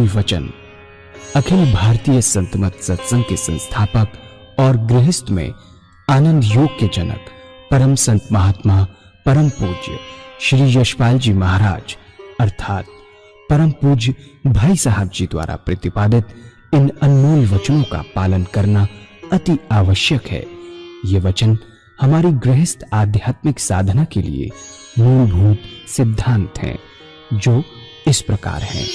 अनमोल वचन अखिल भारतीय संत मत सत्संग के संस्थापक और गृहस्थ में आनंद योग के जनक परम संत महात्मा परम पूज्य श्री यशपाल जी महाराज अर्थात परम पूज्य भाई साहब जी द्वारा प्रतिपादित इन अनमोल वचनों का पालन करना अति आवश्यक है। ये वचन हमारी गृहस्थ आध्यात्मिक साधना के लिए मूलभूत सिद्धांत हैं, जो इस प्रकार हैं।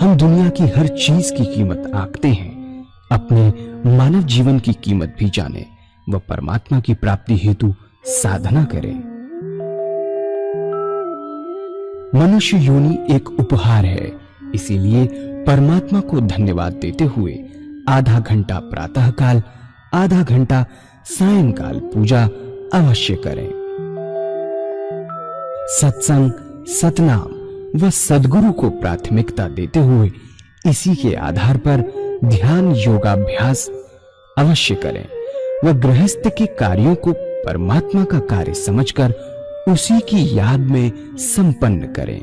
हम दुनिया की हर चीज की कीमत आंकते हैं, अपने मानव जीवन की कीमत भी जाने व परमात्मा की प्राप्ति हेतु साधना करें। मनुष्य योनि एक उपहार है, इसीलिए परमात्मा को धन्यवाद देते हुए आधा घंटा प्रातःकाल, आधा घंटा सायंकाल पूजा अवश्य करें। सत्संग, सतनाम व सद्गुरु को प्राथमिकता देते हुए इसी के आधार पर ध्यान योगाभ्यास अवश्य करें व गृहस्थ के कार्यों को परमात्मा का कार्य समझकर उसी की याद में संपन्न करें।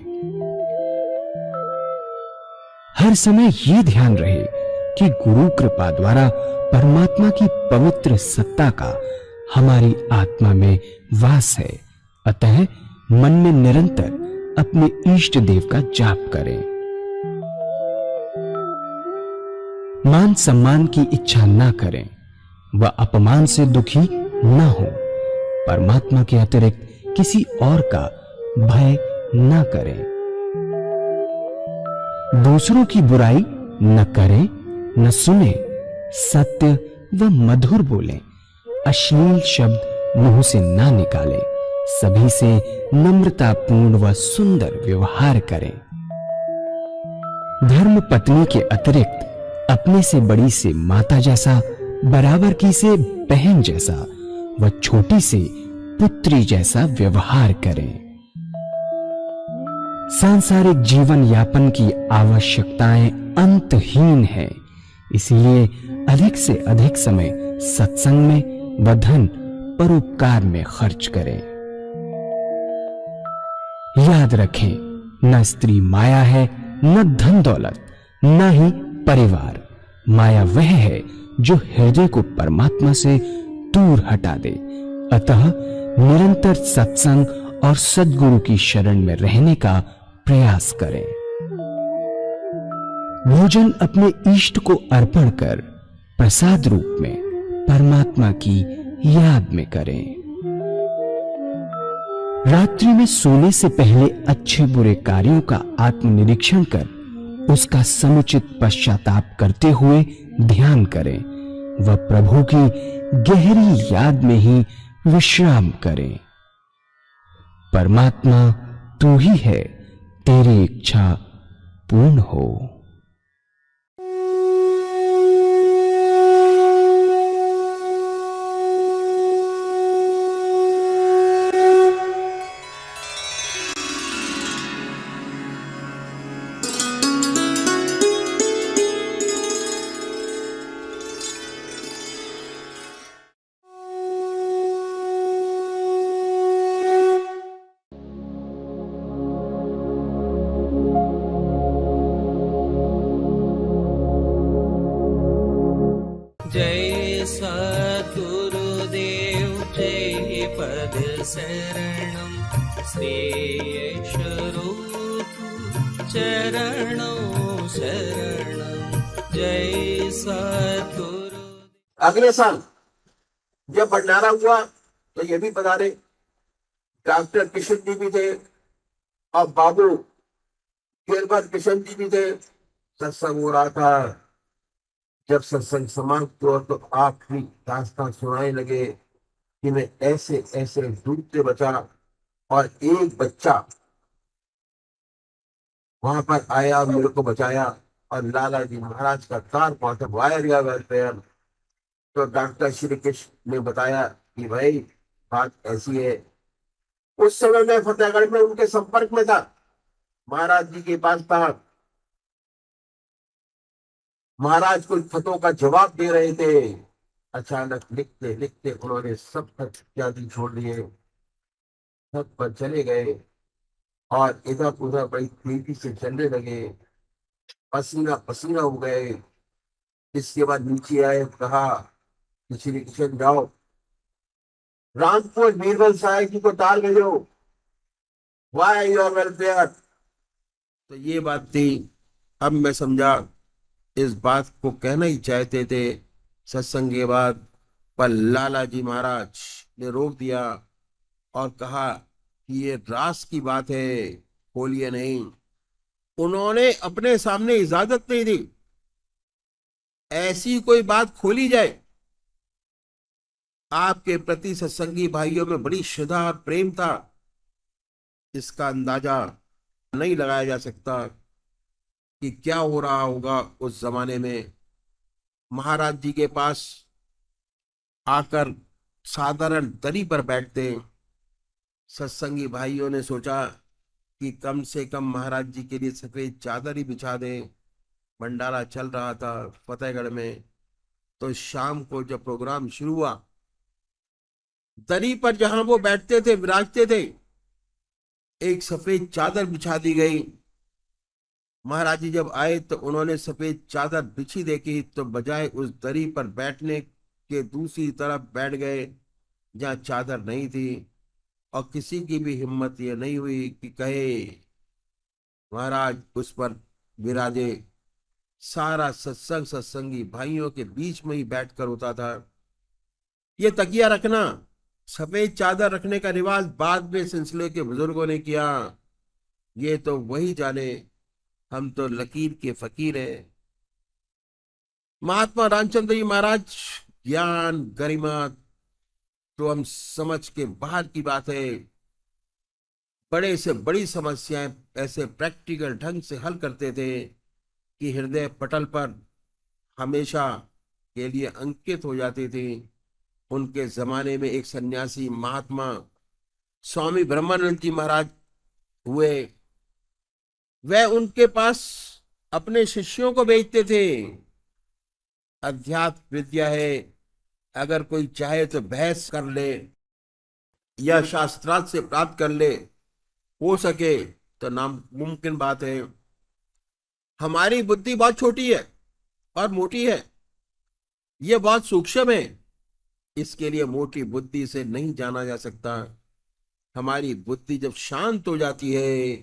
हर समय ये ध्यान रहे कि गुरु कृपा द्वारा परमात्मा की पवित्र सत्ता का हमारी आत्मा में वास है, अतः मन में निरंतर अपने इष्ट देव का जाप करें। मान सम्मान की इच्छा न करें व अपमान से दुखी न हो। परमात्मा के अतिरिक्त किसी और का भय न करें। दूसरों की बुराई न करें, न सुने, सत्य व मधुर बोलें, अश्लील शब्द मुंह से ना निकालें, सभी से नम्रतापूर्ण व सुंदर व्यवहार करें। धर्म पत्नी के अतिरिक्त अपने से बड़ी से माता जैसा, बराबर की से बहन जैसा व छोटी से पुत्री जैसा व्यवहार करें। सांसारिक जीवन यापन की आवश्यकताएं अंतहीन है, इसलिए अधिक से अधिक समय सत्संग में व धन परोपकार में खर्च करें। याद रखें, न स्त्री माया है, न धन दौलत, न ही परिवार। माया वह है जो हृदय को परमात्मा से दूर हटा दे। अतः निरंतर सत्संग और सद्गुरु की शरण में रहने का प्रयास करें। भोजन अपने इष्ट को अर्पण कर प्रसाद रूप में परमात्मा की याद में करें। रात्रि में सोने से पहले अच्छे बुरे कार्यों का आत्मनिरीक्षण कर उसका समुचित पश्चाताप करते हुए ध्यान करें व प्रभु की गहरी याद में ही विश्राम करें। परमात्मा तू ही है, तेरी इच्छा पूर्ण हो। जय सद्गुरुदेव जय पद शरणम श्रेयस्वरूप चरणों शरणम जय सद्गुरु। अगले साल जब भंडारा हुआ तो ये भी बता रहे, डॉक्टर किशन जी भी थे और बाबू गिरवर किशन जी भी थे। सत्संग हो रहा था। जब सत्संग समाप्त हुआ तो आखिरी दास्तान सुनाने लगे कि मैं ऐसे ऐसे डूबते बचा और एक बच्चा वहां पर आया, मेरे को बचाया और लाला जी महाराज का तार पहुंचा वायर या वेलफेयर। तो डॉक्टर श्री कृष्ण ने बताया कि भाई बात ऐसी है। उस समय मैं फतेहगढ़ में उनके संपर्क में था, महाराज जी के पास था। महाराज कुछ खतों का जवाब दे रहे थे। अचानक लिखते लिखते उन्होंने सब खत इत्यादि छोड़ दिए, सब पर चले गए और इधर उधर बड़ी तेजी से चलने लगे, पसीना पसीना हो गए। इसके बाद नीचे आए, कहा कि श्री किशन जाओ रामपुर बीरबल साहब जी को टाल गए हो, वाई योर वेलफेयर। तो ये बात थी। अब मैं समझा इस बात को कहना ही चाहते थे सत्संग के बाद, पर लाला जी महाराज ने रोक दिया और कहा कि ये रास की बात है, खोलिए नहीं। उन्होंने अपने सामने इजाजत नहीं दी ऐसी कोई बात खोली जाए। आपके प्रति सत्संगी भाइयों में बड़ी श्रद्धा और प्रेम था, इसका अंदाजा नहीं लगाया जा सकता कि क्या हो रहा होगा उस जमाने में। महाराज जी के पास आकर साधारण दरी पर बैठते। सत्संगी भाइयों ने सोचा कि कम से कम महाराज जी के लिए सफेद चादर ही बिछा दे। भंडारा चल रहा था फतेहगढ़ में, तो शाम को जब प्रोग्राम शुरू हुआ, दरी पर जहां वो बैठते थे, विराजते थे, एक सफेद चादर बिछा दी गई। महाराज जी जब आए तो उन्होंने सफेद चादर बिछी देखी, तो बजाय उस दरी पर बैठने के दूसरी तरफ बैठ गए जहां चादर नहीं थी। और किसी की भी हिम्मत ये नहीं हुई कि कहे महाराज उस पर विराजे। सारा सत्संग सत्संगी भाइयों के बीच में ही बैठकर होता था। ये तकिया रखना, सफेद चादर रखने का रिवाज बाद में सिलसिले के बुजुर्गों ने किया। ये तो वही जाने, हम तो लकीर के फकीर हैं। महात्मा रामचंद्र जी महाराज ज्ञान गरिमा तो हम समझ के बाहर की बात है। बड़े से बड़ी समस्याएं ऐसे प्रैक्टिकल ढंग से हल करते थे कि हृदय पटल पर हमेशा के लिए अंकित हो जाती थी। उनके जमाने में एक सन्यासी महात्मा स्वामी ब्रह्मानंद जी महाराज हुए। वह उनके पास अपने शिष्यों को भेजते थे। अध्यात्म विद्या है, अगर कोई चाहे तो बहस कर ले या शास्त्रार्थ से प्राप्त कर ले, हो सके तो नामुमकिन बात है। हमारी बुद्धि बहुत छोटी है और मोटी है, यह बहुत सूक्ष्म है, इसके लिए मोटी बुद्धि से नहीं जाना जा सकता। हमारी बुद्धि जब शांत हो जाती है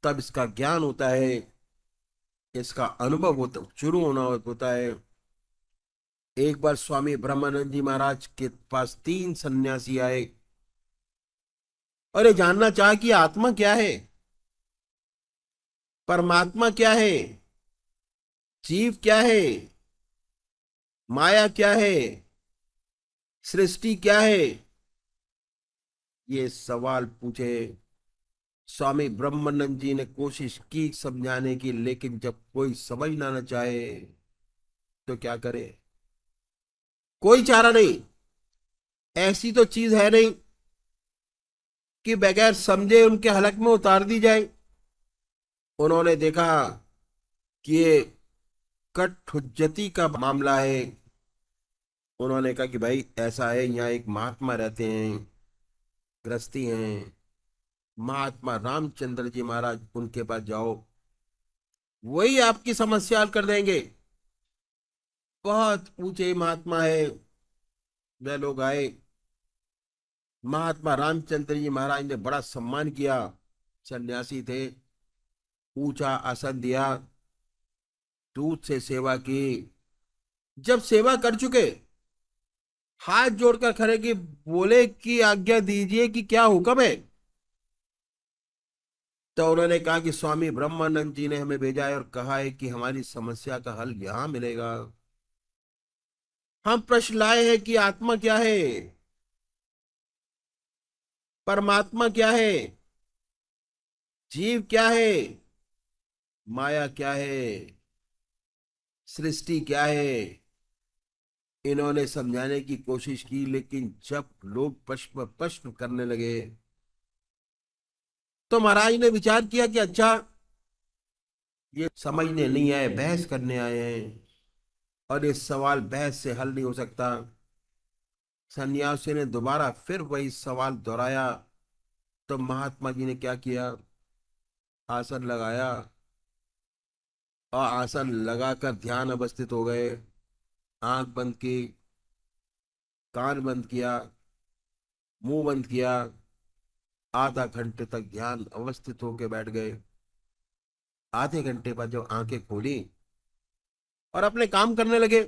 तब इसका ज्ञान होता है, इसका अनुभव होता शुरू होना होता है। एक बार स्वामी ब्रह्मानंद जी महाराज के पास 3 सन्यासी आए और ये जानना चाहा कि आत्मा क्या है, परमात्मा क्या है, जीव क्या है, माया क्या है, सृष्टि क्या है। ये सवाल पूछे। स्वामी ब्रह्मानंद जी ने कोशिश की समझाने की, लेकिन जब कोई समझना न चाहे तो क्या करे, कोई चारा नहीं। ऐसी तो चीज है नहीं कि बगैर समझे उनके हलक में उतार दी जाए। उन्होंने देखा कि ये कट हुज्जती का मामला है। उन्होंने कहा कि भाई ऐसा है, यहाँ एक महात्मा रहते हैं, गृहस्थी हैं, महात्मा रामचंद्र जी महाराज, उनके पास जाओ, वही आपकी समस्या हल कर देंगे। बहुत ऊंचे महात्मा है। वे लोग आए, महात्मा रामचंद्र जी महाराज ने बड़ा सम्मान किया। सन्यासी थे, ऊंचा आसन दिया, दूध से सेवा की। जब सेवा कर चुके, हाथ जोड़कर खड़े की बोले कि आज्ञा दीजिए कि क्या हुक्म है। तो उन्होंने कहा कि स्वामी ब्रह्मानंद जी ने हमें भेजा है और कहा है कि हमारी समस्या का हल यहां मिलेगा। हम प्रश्न लाए हैं कि आत्मा क्या है, परमात्मा क्या है, जीव क्या है, माया क्या है, सृष्टि क्या है। इन्होंने समझाने की कोशिश की, लेकिन जब लोग प्रश्न प्रश्न करने लगे तो महाराज ने विचार किया कि अच्छा, ये समझने नहीं आए, बहस करने आए हैं, और ये सवाल बहस से हल नहीं हो सकता। सन्यासी ने दोबारा फिर वही सवाल दोहराया। तो महात्मा जी ने क्या किया, आसन लगाया और आसन लगाकर ध्यान अवस्थित हो गए। आंख बंद की, कान बंद किया, मुंह बंद किया। आधा घंटे तक ध्यान अवस्थित होकर बैठ गए। आधे घंटे बाद जब आंखें खोली और अपने काम करने लगे,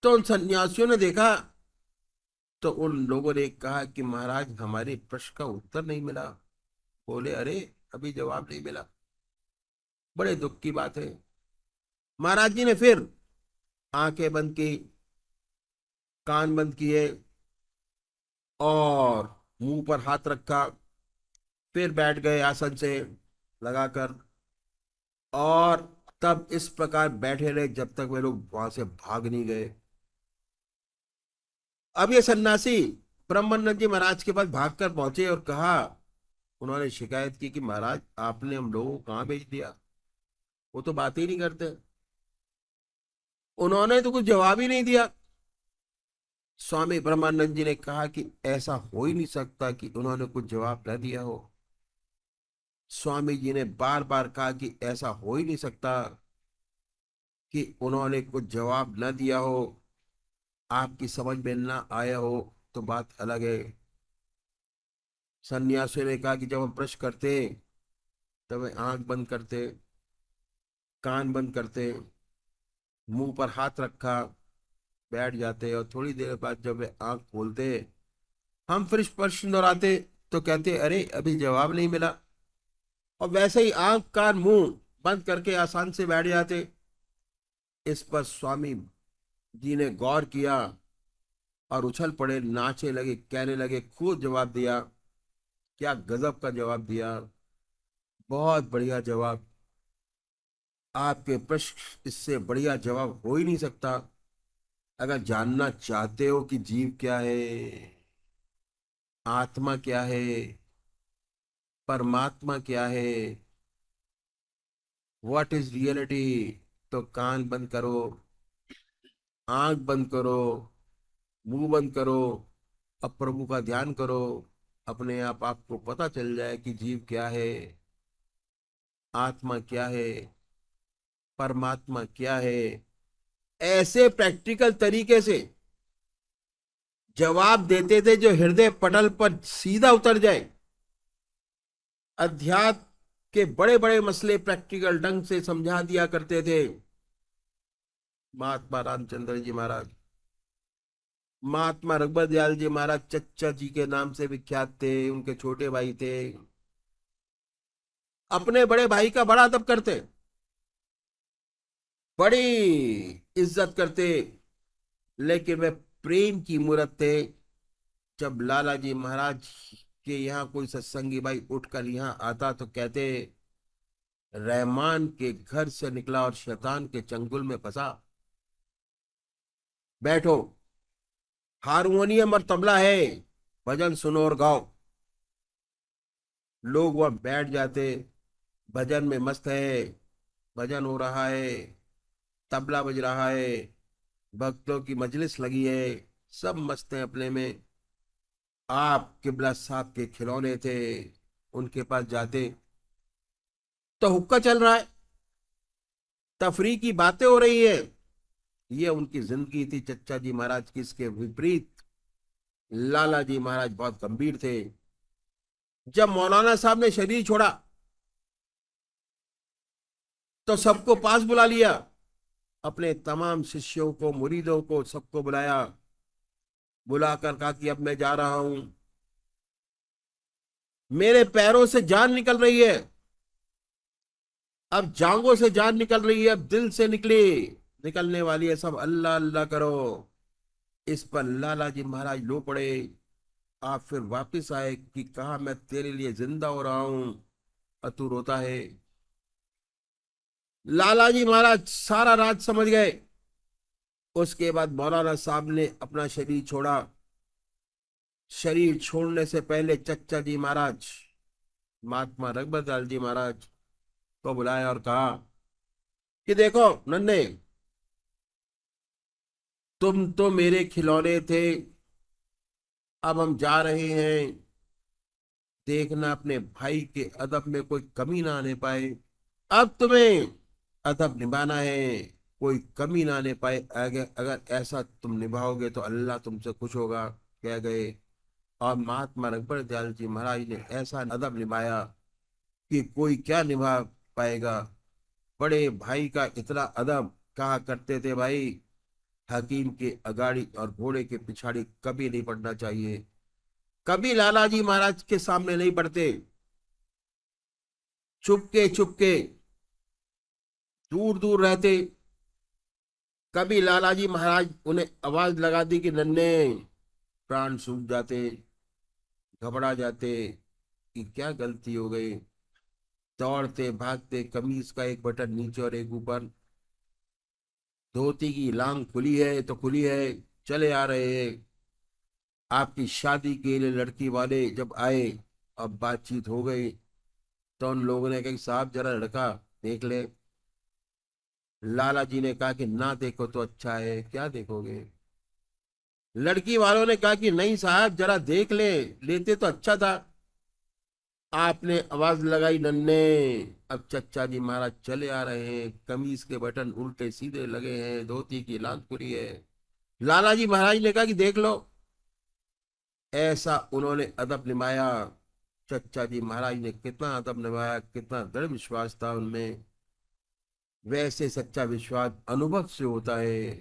तो उन सन्यासियों ने देखा, तो उन लोगों ने कहा कि महाराज हमारे प्रश्न का उत्तर नहीं मिला। बोले अरे अभी जवाब नहीं मिला, बड़े दुख की बात है। महाराज जी ने फिर आंखें बंद की, कान बंद किए और मुंह पर हाथ रखा। फिर बैठ गए आसन से लगाकर, और तब इस प्रकार बैठे रहे जब तक वे लोग वहां से भाग नहीं गए। अब ये सन्यासी ब्रह्मानंद जी महाराज के पास भागकर पहुंचे और कहा, उन्होंने शिकायत की कि महाराज आपने हम लोगों को कहाँ भेज दिया, वो तो बात ही नहीं करते, उन्होंने तो कुछ जवाब ही नहीं दिया। स्वामी ब्रह्मानंद जी ने कहा कि ऐसा हो ही नहीं सकता कि उन्होंने कुछ जवाब न दिया हो। स्वामी जी ने बार बार कहा कि ऐसा हो ही नहीं सकता कि उन्होंने कुछ जवाब न दिया हो, आपकी समझ में ना आया हो तो बात अलग है। सन्यासी ने कहा कि जब हम प्रश्न करते तब वे आंख बंद करते, कान बंद करते, मुंह पर हाथ रखा, बैठ जाते, और थोड़ी देर बाद जब वे आंख खोलते, हम फिर प्रश्न दोहराते तो कहते अरे अभी जवाब नहीं मिला, और वैसे ही आंख कान मुंह बंद करके आसान से बैठ जाते। इस पर स्वामी जी ने गौर किया और उछल पड़े, नाचने लगे, कहने लगे खूब जवाब दिया। क्या गजब का जवाब दिया, बहुत बढ़िया जवाब, आपके प्रश्न इससे बढ़िया जवाब हो ही नहीं सकता। अगर जानना चाहते हो कि जीव क्या है, आत्मा क्या है, परमात्मा क्या है, व्हाट इज रियलिटी, तो कान बंद करो, आंख बंद करो, मुंह बंद करो, अब प्रभु का ध्यान करो। अपने आप आपको पता चल जाए कि जीव क्या है, आत्मा क्या है, परमात्मा क्या है। ऐसे प्रैक्टिकल तरीके से जवाब देते थे जो हृदय पटल पर सीधा उतर जाए। अध्यात्म के बड़े बड़े मसले प्रैक्टिकल ढंग से समझा दिया करते थे महात्मा रामचंद्र जी महाराज। महात्मा रघुबर दयाल जी महाराज चच्चा जी के नाम से विख्यात थे, उनके छोटे भाई थे। अपने बड़े भाई का बड़ा अदब करते, बड़ी इज्जत करते, लेकिन वे प्रेम की मूर्त थे। जब लाला जी महाराज के यहाँ कोई सत्संगी भाई उठकर यहाँ आता तो कहते रहमान के घर से निकला और शैतान के चंगुल में फंसा, बैठो, हारमोनियम और तबला है, भजन सुनो और गाओ। लोग वह बैठ जाते, भजन में मस्त है, भजन हो रहा है, तबला बज रहा है, भक्तों की मजलिस लगी है, सब मस्त हैं अपने में। आप किबला साहब के खिलौने थे, उनके पास जाते तो हुक्का चल रहा है, तफरी की बातें हो रही है। ये उनकी जिंदगी थी चच्चा जी महाराज की। इसके विपरीत लाला जी महाराज बहुत गंभीर थे। जब मौलाना साहब ने शरीर छोड़ा तो सबको पास बुला लिया, अपने तमाम शिष्यों को, मुरीदों को, सबको बुलाया, बुलाकर कहा कि अब मैं जा रहा हूं, मेरे पैरों से जान निकल रही है, अब जांघों से जान निकल रही है, अब दिल से निकलने वाली है, सब अल्लाह अल्लाह करो। इस पर लाला जी महाराज लो पड़े। आप फिर वापिस आए कि कहा मैं तेरे लिए जिंदा हो रहा हूं, और तू रोता है। लाला जी महाराज सारा राज समझ गए। उसके बाद मौलाना साहब ने अपना शरीर छोड़ा। शरीर छोड़ने से पहले चच्चा जी महाराज, महात्मा रघुबर दयाल जी महाराज को बुलाया और कहा कि देखो नन्हे, तुम तो मेरे खिलौने थे, अब हम जा रहे हैं, देखना अपने भाई के अदब में कोई कमी ना आने पाए। अब तुम्हें अदब निभाना है, कोई कमी ना आने पाए। अगर अगर ऐसा तुम निभाओगे तो अल्लाह तुमसे खुश होगा, कह गए। और महात्मा रघुबर दयाल जी महाराज ने ऐसा अदब निभाया कि कोई क्या निभा पाएगा। बड़े भाई का इतना अदब, कहा करते थे भाई, हकीम के अगाड़ी और घोड़े के पिछाड़ी कभी नहीं पड़ना चाहिए। कभी लाला जी महाराज के सामने नहीं पड़ते, चुपके चुपके दूर दूर रहते। कभी लाला जी महाराज उन्हें आवाज लगा दी कि नन्हे, प्राण सूख जाते, घबरा जाते कि क्या गलती हो गई। दौड़ते भागते, कमीज का एक बटन नीचे और एक ऊपर, धोती की लांग खुली है तो खुली है, चले आ रहे हैं। आपकी शादी के लिए लड़की वाले जब आए, अब बातचीत हो गई, तो उन लोगों ने कहा कि साहब जरा लड़का देख ले। लाला जी ने कहा कि ना देखो तो अच्छा है, क्या देखोगे। लड़की वालों ने कहा कि नहीं साहब जरा देख ले, लेते तो अच्छा था। आपने आवाज लगाई नन्हे। अब चच्चा जी महाराज चले आ रहे हैं, कमीज के बटन उल्टे सीधे लगे हैं, धोती की लांग खुली है। लाला जी महाराज ने कहा कि देख लो। ऐसा उन्होंने अदब निभाया। चच्चा जी महाराज ने कितना अदब निभाया, कितना दृढ़ विश्वास था उनमें। वैसे सच्चा विश्वास अनुभव से होता है,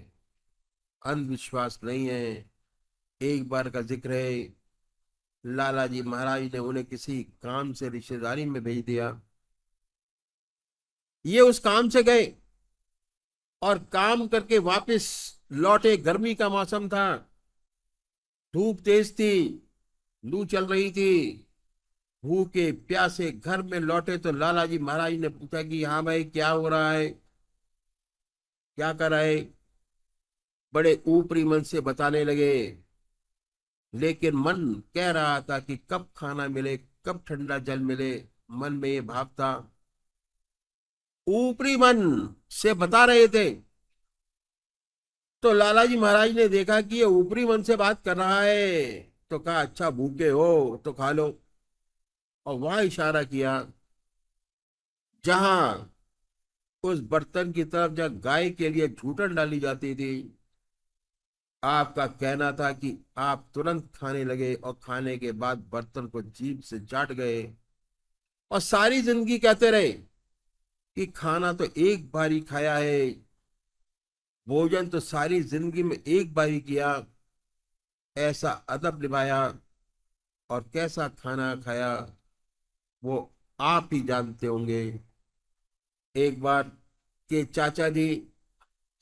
अंधविश्वास नहीं है। एक बार का जिक्र है, लाला जी महाराज ने उन्हें किसी काम से रिश्तेदारी में भेज दिया। ये उस काम से गए और काम करके वापस लौटे। गर्मी का मौसम था, धूप तेज थी, लू चल रही थी। भूखे प्यासे घर में लौटे तो लाला जी महाराज ने पूछा कि हाँ भाई क्या हो रहा है, क्या कर रहा है। बड़े ऊपरी मन से बताने लगे, लेकिन मन कह रहा था कि कब खाना मिले, कब ठंडा जल मिले। मन में ये भाव था, ऊपरी मन से बता रहे थे। तो लाला जी महाराज ने देखा कि ये ऊपरी मन से बात कर रहा है, तो कहा अच्छा भूखे हो तो खा लो। और वहां इशारा किया जहां उस बर्तन की तरफ जहां गाय के लिए झूठन डाली जाती थी। आपका कहना था कि आप तुरंत खाने लगे और खाने के बाद बर्तन को जीभ से चाट गए और सारी जिंदगी कहते रहे कि खाना तो एक बार ही खाया है, भोजन तो सारी जिंदगी में एक बार ही किया। ऐसा अदब निभाया और कैसा खाना खाया वो आप ही जानते होंगे। एक बार के चाचा जी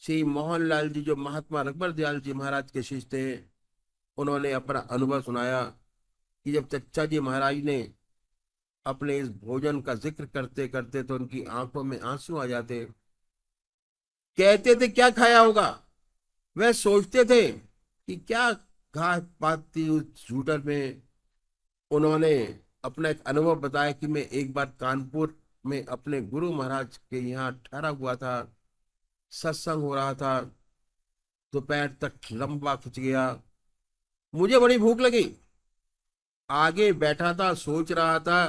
श्री मोहनलाल जी, जो महात्मा रघुबर दयाल जी महाराज के शिष्य थे, उन्होंने अपना अनुभव सुनाया कि जब चच्चा जी महाराज ने अपने इस भोजन का जिक्र करते करते तो उनकी आंखों में आंसू आ जाते। कहते थे क्या खाया होगा। वह सोचते थे कि क्या घात पात थी उस जूटर में। उन्होंने अपना एक अनुभव बताया कि मैं एक बार कानपुर में अपने गुरु महाराज के यहाँ ठहरा हुआ था, सत्संग हो रहा था, दोपहर तक लंबा खिंच गया। मुझे बड़ी भूख लगी, आगे बैठा था, सोच रहा था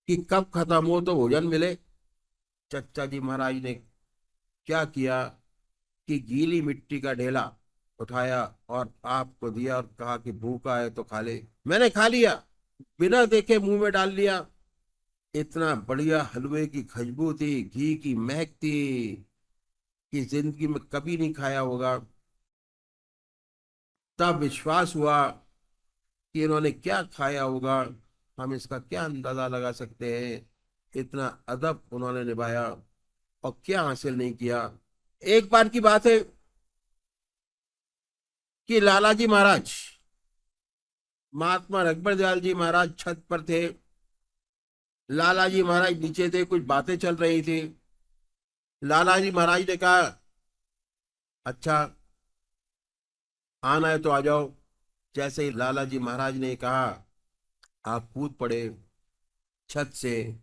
कि कब खत्म हो तो भोजन मिले। चच्चा जी महाराज ने क्या किया कि गीली मिट्टी का ढेला उठाया और आपको दिया और कहा कि भूखा है तो खा ले। मैंने खा लिया, बिना देखे मुंह में डाल लिया। इतना बढ़िया हलवे की खुशबू थी, घी की महक थी कि जिंदगी में कभी नहीं खाया होगा। तब विश्वास हुआ कि इन्होंने क्या खाया होगा, हम इसका क्या अंदाजा लगा सकते हैं। इतना अदब उन्होंने निभाया और क्या हासिल नहीं किया। एक बार की बात है कि लाला जी महाराज, महात्मा रघुबर दयाल जी महाराज छत पर थे, लाला जी महाराज नीचे थे, कुछ बातें चल रही थी। लाला जी महाराज ने कहा अच्छा आना है तो आ जाओ। जैसे ही लाला जी महाराज ने कहा, आप कूद पड़े छत से,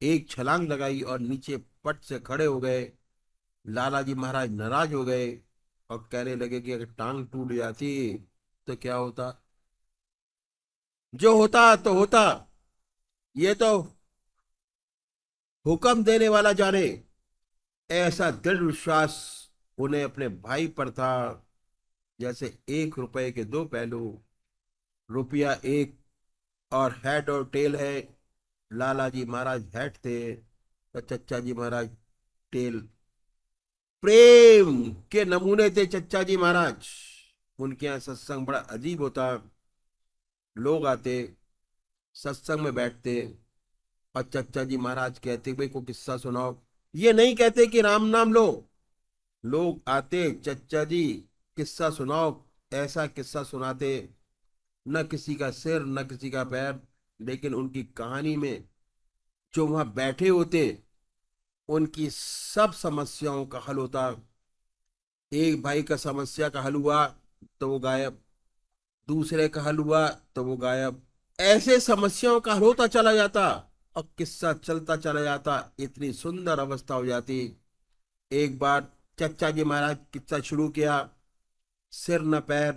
एक छलांग लगाई और नीचे पट से खड़े हो गए। लाला जी महाराज नाराज हो गए और कहने लगे कि अगर टांग टूट जाती तो क्या होता। जो होता तो होता, ये तो हुक्म देने वाला जाने। ऐसा दृढ़ विश्वास उन्हें अपने भाई पर था, जैसे 1 रुपए के 2 पहलू। रुपया एक और हेड और टेल है। लाला जी महाराज हेड थे तो चच्चा जी महाराज टेल। प्रेम के नमूने थे चच्चा जी महाराज। उनके यहाँ सत्संग बड़ा अजीब होता। लोग आते, सत्संग में बैठते और चच्चा जी महाराज कहते भाई को किस्सा सुनाओ। ये नहीं कहते कि राम नाम लो। लोग आते, चच्चा जी किस्सा सुनाओ, ऐसा किस्सा सुनाते, न किसी का सिर न किसी का पैर, लेकिन उनकी कहानी में जो वहां बैठे होते उनकी सब समस्याओं का हल होता। एक भाई का समस्या का हल हुआ तो वो गायब, दूसरे का हल हुआ तो वो गायब, ऐसे समस्याओं का हल होता चला जाता और किस्सा चलता चला जाता। इतनी सुंदर अवस्था हो जाती। एक बार चच्चा जी महाराज किस्सा शुरू किया, सिर न पैर,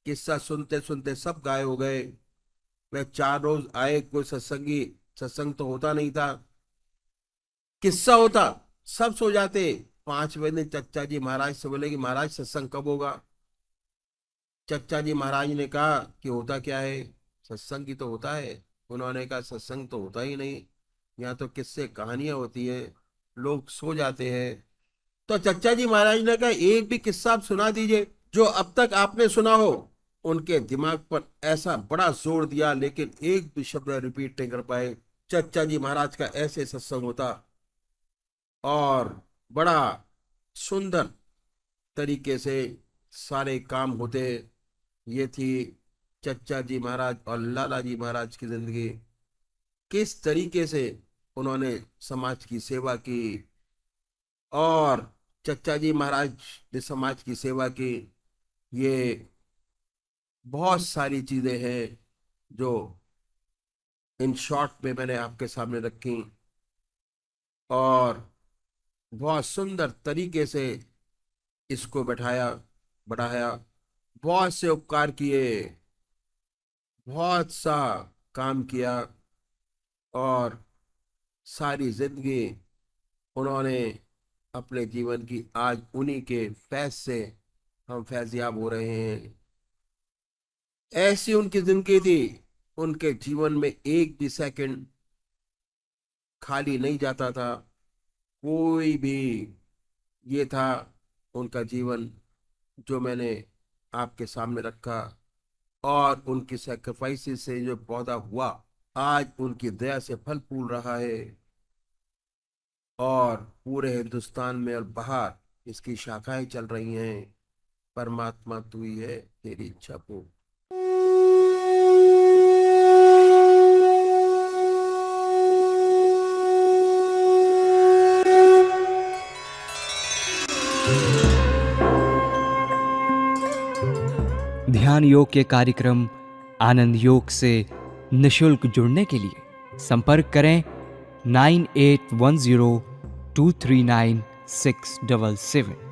किस्सा सुनते सुनते सब गायब हो गए। वे 4 रोज आए, कोई सत्संगी, सत्संग तो होता नहीं था, किस्सा होता, सब सो जाते। 5 बजे चच्चा जी महाराज से बोले कि महाराज सत्संग कब होगा। चच्चा जी महाराज ने कहा कि होता क्या है, सत्संग की तो होता है। उन्होंने कहा सत्संग तो होता ही नहीं, यहाँ तो किस्से कहानियां होती है, लोग सो जाते हैं। तो चच्चा जी महाराज ने कहा एक भी किस्सा आप सुना दीजिए जो अब तक आपने सुना हो। उनके दिमाग पर ऐसा बड़ा जोर दिया, लेकिन एक भी शब्द रिपीट नहीं कर पाए। चच्चा जी महाराज का ऐसे सत्संग होता और बड़ा सुंदर तरीके से सारे काम होते। ये थी चच्चा जी महाराज और लाला जी महाराज की जिंदगी। किस तरीके से उन्होंने समाज की सेवा की और चच्चा जी महाराज ने समाज की सेवा की। ये बहुत सारी चीजें हैं जो इन शॉर्ट में मैंने आपके सामने रखी और बहुत सुंदर तरीके से इसको बैठाया, बढ़ाया। बहुत से उपकार किए, बहुत सा काम किया और सारी जिंदगी उन्होंने अपने जीवन की, आज उन्हीं के फैज से हम फैजियाब हो रहे हैं। ऐसी उनकी जिंदगी थी। उनके जीवन में एक भी सेकंड खाली नहीं जाता था। कोई भी, ये था उनका जीवन जो मैंने आपके सामने रखा। और उनकी सैक्रिफाइसेस से जो पौधा हुआ आज उनकी दया से फल फूल रहा है और पूरे हिंदुस्तान में और बाहर इसकी शाखाएं चल रही हैं। परमात्मा तू ही है, तेरी इच्छा पूर्ण। ध्यान योग के कार्यक्रम आनंद योग से निशुल्क जुड़ने के लिए संपर्क करें 9810239677।